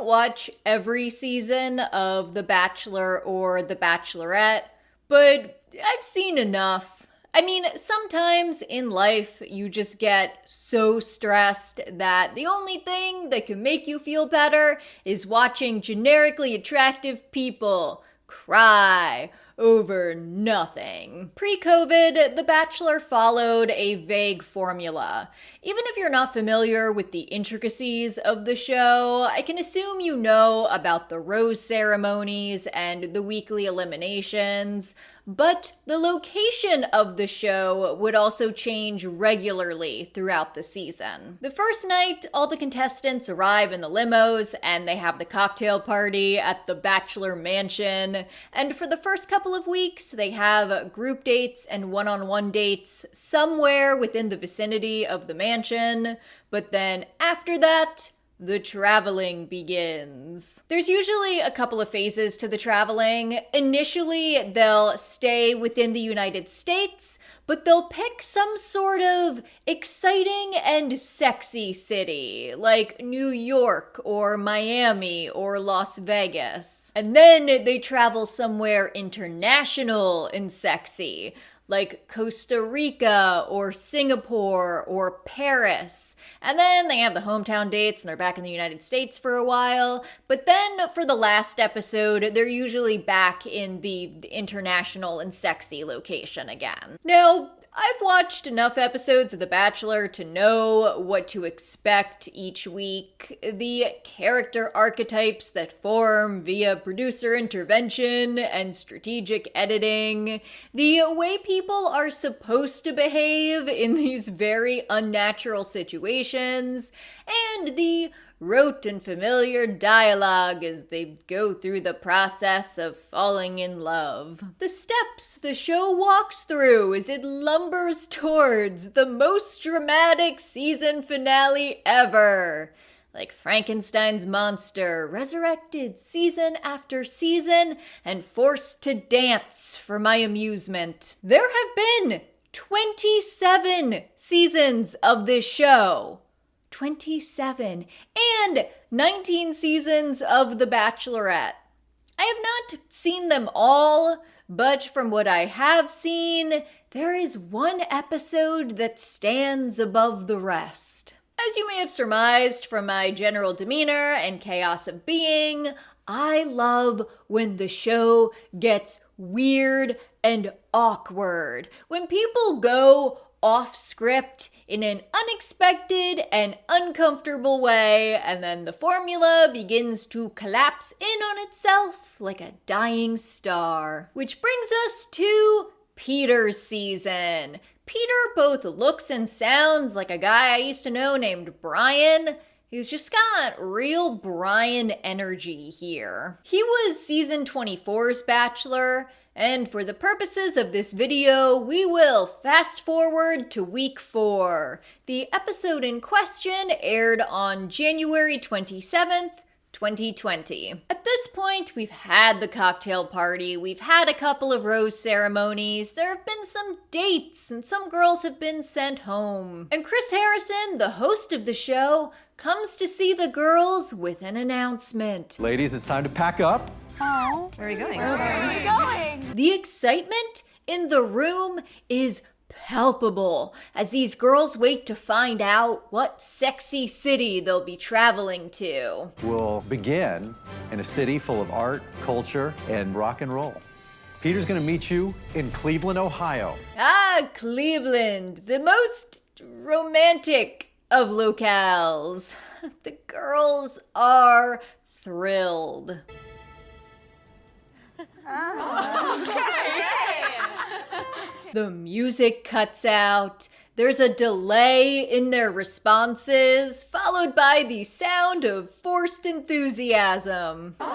don't watch every season of The Bachelor or The Bachelorette, but I've seen enough. I mean, sometimes in life you just get so stressed that the only thing that can make you feel better is watching generically attractive people cry over nothing. Pre-COVID, The Bachelor followed a vague formula. Even if you're not familiar with the intricacies of the show, I can assume you know about the rose ceremonies and the weekly eliminations, but the location of the show would also change regularly throughout the season. The first night, all the contestants arrive in the limos and they have the cocktail party at the Bachelor mansion, and for the first couple of weeks, they have group dates and one-on-one dates somewhere within the vicinity of the mansion, but then after that, the traveling begins. There's usually a couple of phases to the traveling. Initially, they'll stay within the United States, but they'll pick some sort of exciting and sexy city, like New York or Miami or Las Vegas. And then they travel somewhere international and sexy, like Costa Rica or Singapore or Paris. And then they have the hometown dates and they're back in the United States for a while. But then for the last episode, they're usually back in the international and sexy location again. Now, I've watched enough episodes of The Bachelor to know what to expect each week. The character archetypes that form via producer intervention and strategic editing. The way people are supposed to behave in these very unnatural situations. And the rote and familiar dialogue as they go through the process of falling in love. The steps the show walks through as it lumbers towards the most dramatic season finale ever. Like Frankenstein's monster, resurrected season after season and forced to dance for my amusement. There have been 27 seasons of this show. 27 and 19 seasons of The Bachelorette. I have not seen them all, but from what I have seen, there is one episode that stands above the rest. As you may have surmised from my general demeanor and chaos of being, I love when the show gets weird and awkward. When people go off script in an unexpected and uncomfortable way, and then the formula begins to collapse in on itself like a dying star. Which brings us to Peter's season. Peter both looks and sounds like a guy I used to know named Brian. He's just got real Brian energy here. He was season 24's Bachelor, and for the purposes of this video, we will fast forward to week 4. The episode in question aired on January 27th, 2020. At this point, we've had the cocktail party, we've had a couple of rose ceremonies, there have been some dates, and some girls have been sent home. And Chris Harrison, the host of the show, comes to see the girls with an announcement. Ladies, it's time to pack up. Oh, where are you going? Where are you going? The excitement in the room is palpable as these girls wait to find out what sexy city they'll be traveling to. We'll begin in a city full of art, culture, and rock and roll. Peter's gonna meet you in Cleveland, Ohio. Ah, Cleveland, the most romantic of locales. The girls are thrilled. The music cuts out. There's a delay in their responses, followed by the sound of forced enthusiasm. All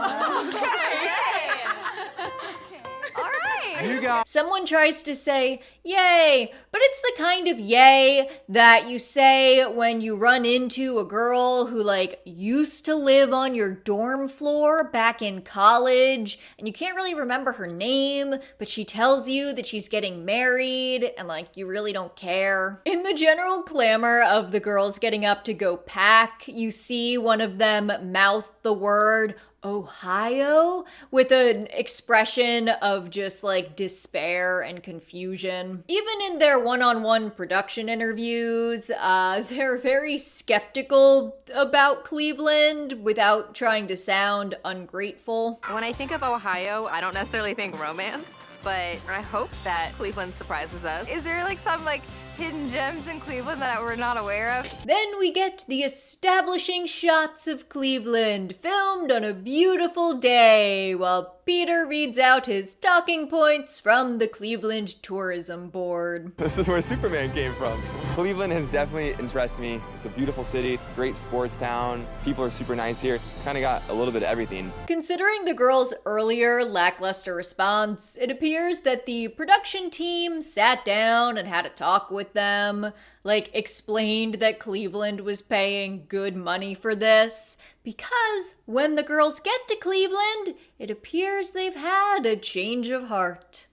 right. You got. Someone tries to say, yay, but it's the kind of yay that you say when you run into a girl who, like, used to live on your dorm floor back in college, and you can't really remember her name, but she tells you that she's getting married, and, like, you really don't care. In the general clamor of the girls getting up to go pack, you see one of them mouth the word Ohio with an expression of just like despair and confusion. Even in their one-on-one production interviews, they're very skeptical about Cleveland without trying to sound ungrateful. When I think of Ohio, I don't necessarily think romance, but I hope that Cleveland surprises us. Is there like some like hidden gems in Cleveland that we're not aware of? Then we get the establishing shots of Cleveland, filmed on a beautiful day, while Peter reads out his talking points from the Cleveland Tourism Board. This is where Superman came from. Cleveland has definitely impressed me. It's a beautiful city, great sports town. People are super nice here. It's kind of got a little bit of everything. Considering the girls' earlier lackluster response, it appears that the production team sat down and had a talk with them, like explained that Cleveland was paying good money for this, because when the girls get to Cleveland, it appears they've had a change of heart.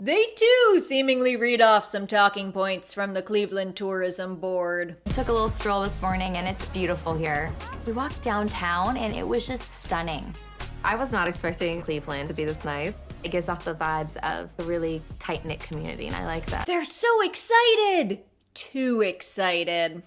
They too seemingly read off some talking points from the Cleveland Tourism Board. I took a little stroll this morning and it's beautiful here. We walked downtown and it was just stunning. I was not expecting Cleveland to be this nice. It gives off the vibes of a really tight-knit community, and I like that. They're so excited! Too excited.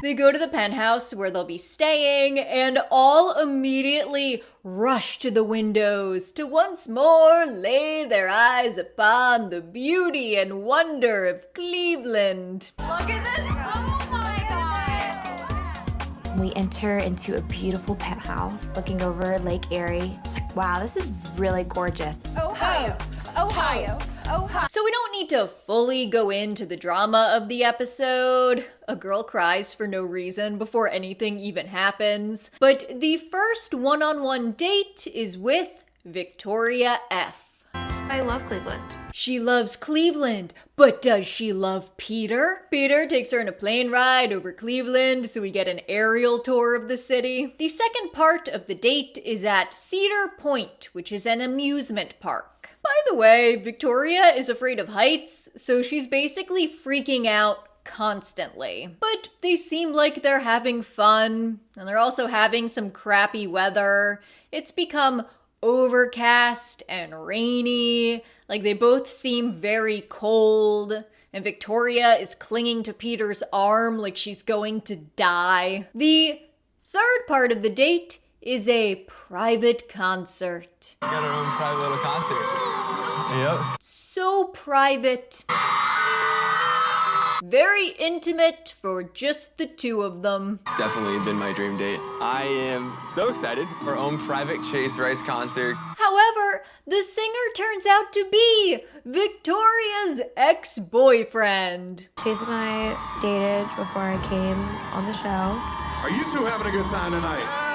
They go to the penthouse where they'll be staying and all immediately rush to the windows to once more lay their eyes upon the beauty and wonder of Cleveland. Look at this! Oh my God! We enter into a beautiful penthouse looking over Lake Erie. It's like, wow, this is really gorgeous. Ohio. So we don't need to fully go into the drama of the episode. A girl cries for no reason before anything even happens. But the first one-on-one date is with Victoria F. I love Cleveland. She loves Cleveland, but does she love Peter? Peter takes her on a plane ride over Cleveland, so we get an aerial tour of the city. The second part of the date is at Cedar Point, which is an amusement park. By the way, Victoria is afraid of heights, so she's basically freaking out constantly. But they seem like they're having fun, and they're also having some crappy weather. It's become overcast and rainy. Like, they both seem very cold, and Victoria is clinging to Peter's arm like she's going to die. The third part of the date is a private concert. We got our own private little concert. Yep. So private. Very intimate for just the two of them. Definitely been my dream date. I am so excited for our own private Chase Rice concert. However, the singer turns out to be Victoria's ex-boyfriend. Chase and I dated before I came on the show. Are you two having a good time tonight?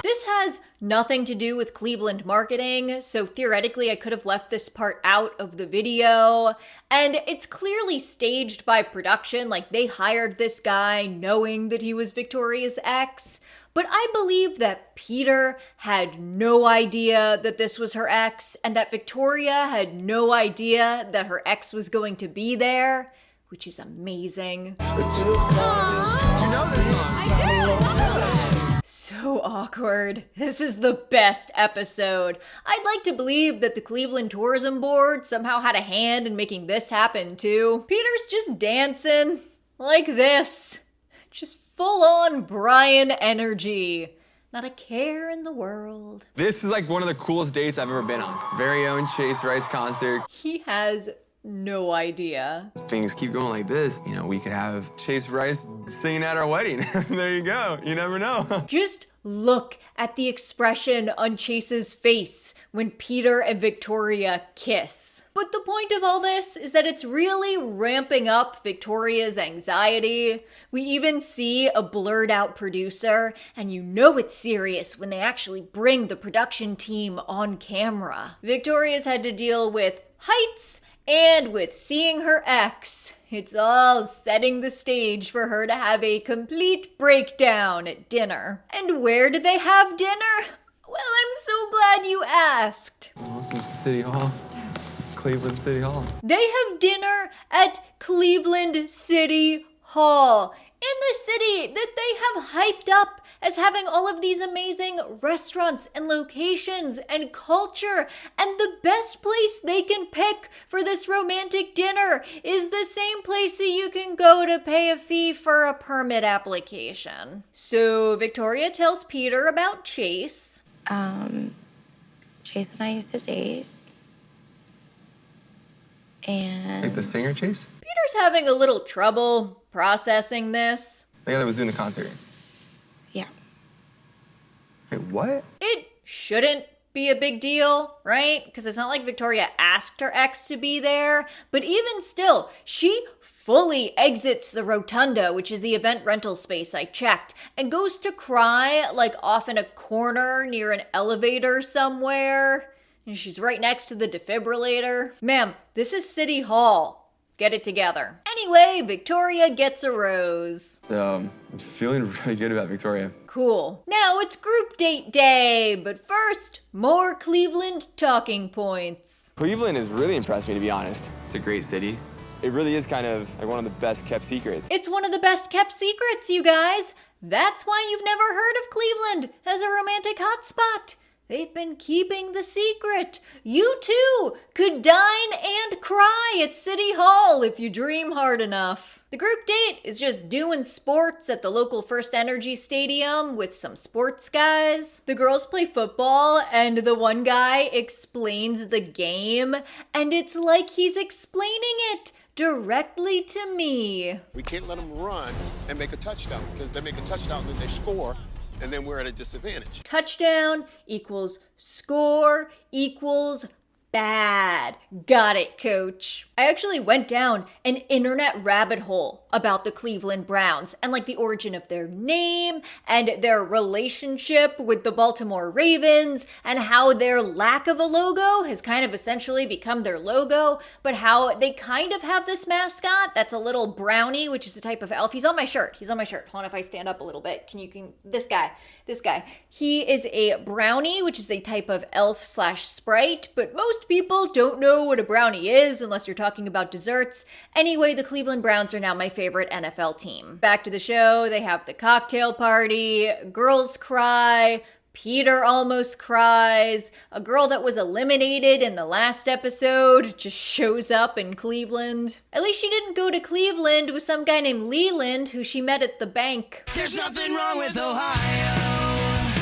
This has nothing to do with Cleveland marketing, so theoretically I could have left this part out of the video. And it's clearly staged by production, like they hired this guy knowing that he was Victoria's ex. But I believe that Peter had no idea that this was her ex, and that Victoria had no idea that her ex was going to be there, which is amazing. So awkward. This is the best episode. I'd like to believe that the Cleveland Tourism Board somehow had a hand in making this happen too. Peter's just dancing like this. Just full on Brian energy. Not a care in the world. This is like one of the coolest dates I've ever been on. Very own Chase Rice concert. He has No idea. Things keep going like this, you know, we could have Chase Rice singing at our wedding. There you go. You never know. Just look at the expression on Chase's face when Peter and Victoria kiss. But the point of all this is that it's really ramping up Victoria's anxiety. We even see a blurred out producer, and you know it's serious when they actually bring the production team on camera. Victoria's had to deal with heights and with seeing her ex. It's all setting the stage for her to have a complete breakdown at dinner. And where did they have dinner? Well, I'm so glad you asked. Welcome to City Hall. Cleveland City Hall. They have dinner at Cleveland City Hall, in the city that they have hyped up as having all of these amazing restaurants and locations and culture, and the best place they can pick for this romantic dinner is the same place that you can go to pay a fee for a permit application. So Victoria tells Peter about Chase. Chase and I used to date. And Like the singer Chase? Peter's having a little trouble processing this. The guy that was doing the concert. yeah. Wait, what? It shouldn't be a big deal, right? Because it's not like Victoria asked her ex to be there. But even still, she fully exits the rotunda, which is the event rental space I checked, and goes to cry like off in a corner near an elevator somewhere. And she's right next to the defibrillator. Ma'am, this is City Hall. Get it together. Anyway, Victoria gets a rose. So, I'm feeling really good about Victoria. Cool. Now it's group date day, but first, more Cleveland talking points. Cleveland has really impressed me, to be honest. It's a great city. It really is kind of like one of the best kept secrets. It's one of the best kept secrets, you guys. That's why you've never heard of Cleveland as a romantic hotspot. They've been keeping the secret. You too could dine and cry at City Hall if you dream hard enough. The group date is just doing sports at the local First Energy Stadium with some sports guys. The girls play football and the one guy explains the game, and it's like he's explaining it directly to me. We can't let them run and make a touchdown, because they make a touchdown, then they score, and then we're at a disadvantage. Touchdown equals score equals bad. Got it, coach. I actually went down an internet rabbit hole about the Cleveland Browns and like the origin of their name and their relationship with the Baltimore Ravens and how their lack of a logo has kind of essentially become their logo, but how they kind of have this mascot that's a little brownie, which is a type of elf. He's on my shirt. Hold on, if I stand up a little bit, this guy. He is a brownie, which is a type of elf / sprite, but most people don't know what a brownie is unless you're talking about desserts. Anyway, the Cleveland Browns are now my favorite NFL team. Back to the show, they have the cocktail party, girls cry, Peter almost cries, a girl that was eliminated in the last episode just shows up in Cleveland. At least she didn't go to Cleveland with some guy named Leland who she met at the bank. There's nothing wrong with Ohio,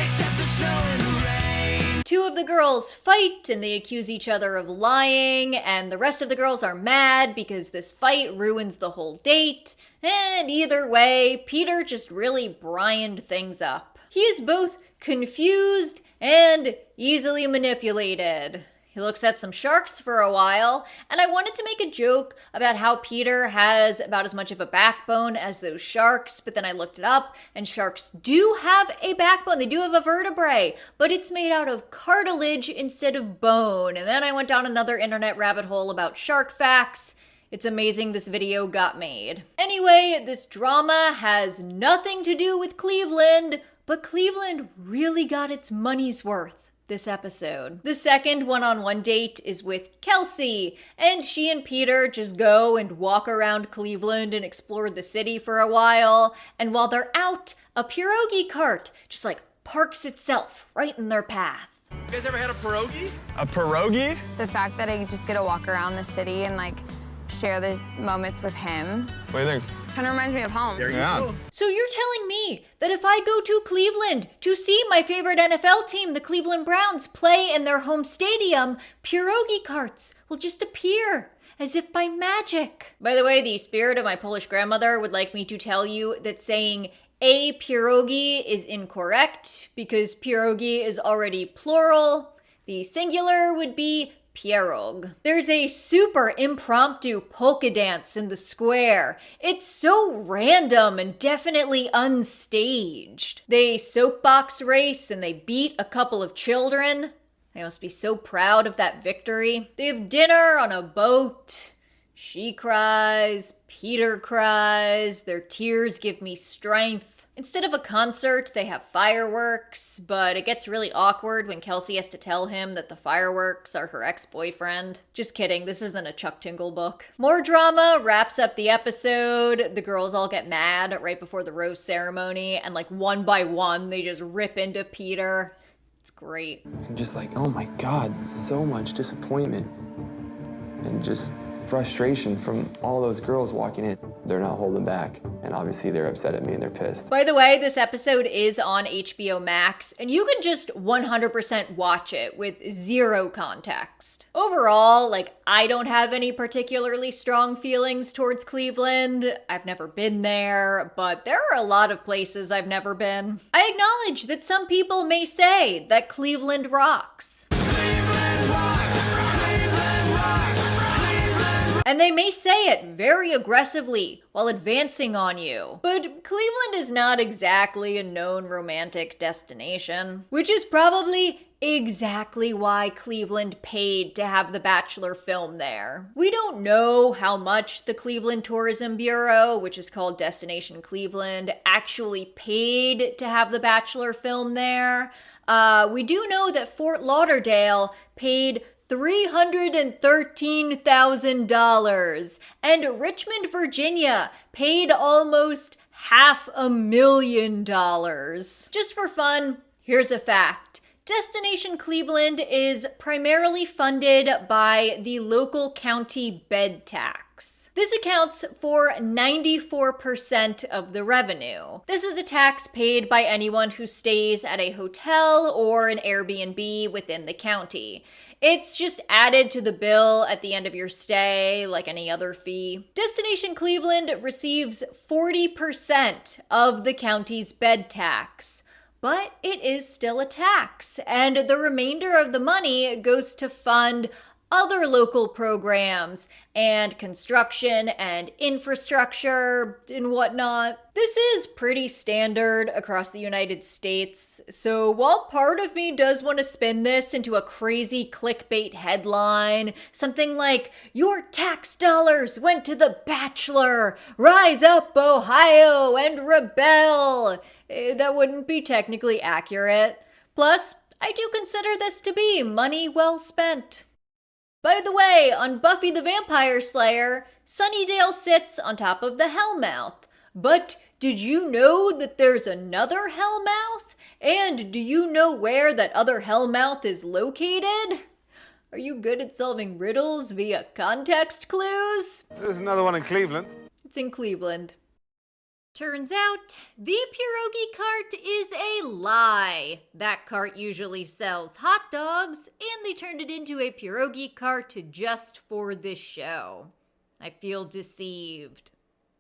except the snow and the rain. Two of the girls fight and they accuse each other of lying, and the rest of the girls are mad because this fight ruins the whole date. And either way, Peter just really Brianed things up. He is both confused and easily manipulated. He looks at some sharks for a while, and I wanted to make a joke about how Peter has about as much of a backbone as those sharks, but then I looked it up, and sharks do have a backbone. They do have a vertebrae, but it's made out of cartilage instead of bone. And then I went down another internet rabbit hole about shark facts. It's amazing this video got made. Anyway, this drama has nothing to do with Cleveland, but Cleveland really got its money's worth this episode. The second one-on-one date is with Kelsey, and she and Peter just go and walk around Cleveland and explore the city for a while, and while they're out, a pierogi cart just like parks itself right in their path. You guys ever had a pierogi? A pierogi? The fact that I just get to walk around the city and like share these moments with him What do you think? kind of reminds me of home. There you Yeah. go. So you're telling me that if I go to Cleveland to see my favorite NFL team, the Cleveland Browns, play in their home stadium, pierogi carts will just appear as if by magic. By the way, the spirit of my Polish grandmother would like me to tell you that saying a pierogi is incorrect because pierogi is already plural. The singular would be pierog. There's a super impromptu polka dance in the square. It's so random and definitely unstaged. They soapbox race and they beat a couple of children. They must be so proud of that victory. They have dinner on a boat. She cries, Peter cries, their tears give me strength. Instead of a concert, they have fireworks, but it gets really awkward when Kelsey has to tell him that the fireworks are her ex-boyfriend. Just kidding, this isn't a Chuck Tingle book. More drama wraps up the episode. The girls all get mad right before the rose ceremony, and like one by one, they just rip into Peter. It's great. And just like, oh my God, so much disappointment. And just frustration from all those girls walking in. They're not holding back, and obviously they're upset at me and they're pissed. By the way, this episode is on HBO Max, and you can just 100% watch it with zero context. Overall, I don't have any particularly strong feelings towards Cleveland. I've never been there, but there are a lot of places I've never been. I acknowledge that some people may say that Cleveland rocks. And they may say it very aggressively while advancing on you. But Cleveland is not exactly a known romantic destination, which is probably exactly why Cleveland paid to have The Bachelor film there. We don't know how much the Cleveland Tourism Bureau, which is called Destination Cleveland, actually paid to have The Bachelor film there. We do know that Fort Lauderdale paid $313,000, and Richmond, Virginia paid almost $500,000. Just for fun, here's a fact. Destination Cleveland is primarily funded by the local county bed tax. This accounts for 94% of the revenue. This is a tax paid by anyone who stays at a hotel or an Airbnb within the county. It's just added to the bill at the end of your stay, like any other fee. Destination Cleveland receives 40% of the county's bed tax, but it is still a tax, and the remainder of the money goes to fund other local programs and construction and infrastructure and whatnot. This is pretty standard across the United States, so while part of me does want to spin this into a crazy clickbait headline, something like, "Your tax dollars went to The Bachelor! Rise up, Ohio, and rebel!" That wouldn't be technically accurate. Plus, I do consider this to be money well spent. By the way, on Buffy the Vampire Slayer, Sunnydale sits on top of the Hellmouth. But did you know that there's another Hellmouth? And do you know where that other Hellmouth is located? Are you good at solving riddles via context clues? There's another one in Cleveland. It's in Cleveland. Turns out, the pierogi cart is a lie. That cart usually sells hot dogs, and they turned it into a pierogi cart just for this show. I feel deceived.